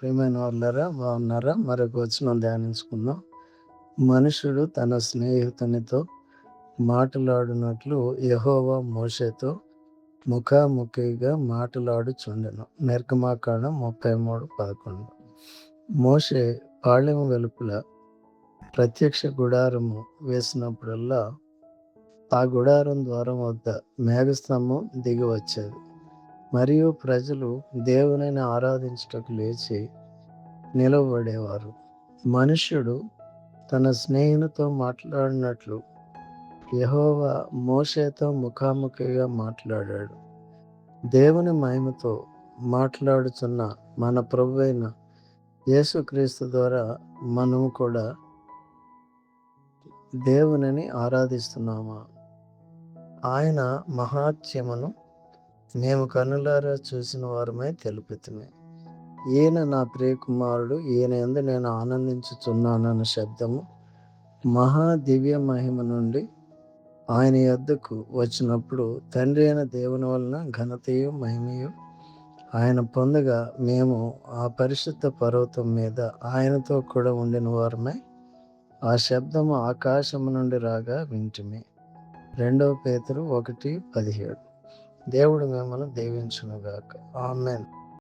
ప్రియమైన వాళ్ళారా, బాగున్నారా? మరొక వచనం ధ్యానించుకుందాం. మనుషుడు తన స్నేహితునితో మాటలాడినట్లు యెహోవా మోషేతో ముఖాముఖిగా మాటలాడుచుండెను. నిర్గమాకాండం 33:11. మోషే పాళెం వెలుపల ప్రత్యక్ష గుడారము వేసినప్పుడల్లా ఆ గుడారం ద్వారం వద్ద మేఘస్తంభం దిగి వచ్చేది. మరియు ప్రజలు దేవునిని ఆరాధించుటకు లేచి నిలవబడేవారు. మనుష్యుడు తన స్నేహితునితో మాట్లాడినట్లు యెహోవా మోషేతో ముఖాముఖిగా మాట్లాడాడు. దేవుని మహిమతో మాట్లాడుచున్న మన ప్రభువైన యేసుక్రీస్తు ద్వారా మనము కూడా దేవునిని ఆరాధిస్తున్నామా? ఆయన మహాత్మ్యమును మేము కన్నులారా చూసిన వారమై తెలుపుతుమే. ఈయన నా ప్రియకుమారుడు, ఈయన యందు నేను ఆనందించుచున్నానన్న శబ్దము మహా దివ్య మహిమ నుండి ఆయన యొద్దకు వచ్చినప్పుడు తండ్రి అయిన దేవుని వలన ఘనతయు మహిమయు ఆయన పొందగా మేము ఆ పరిశుద్ధ పర్వతం మీద ఆయనతో కూడా ఉండిన వారమై ఆ శబ్దము ఆకాశము నుండి రాగా వింటిమి. 2 పేతురు 1:17. దేవుడు మిమ్మల్ని దీవించునుగాక. ఆమేన్.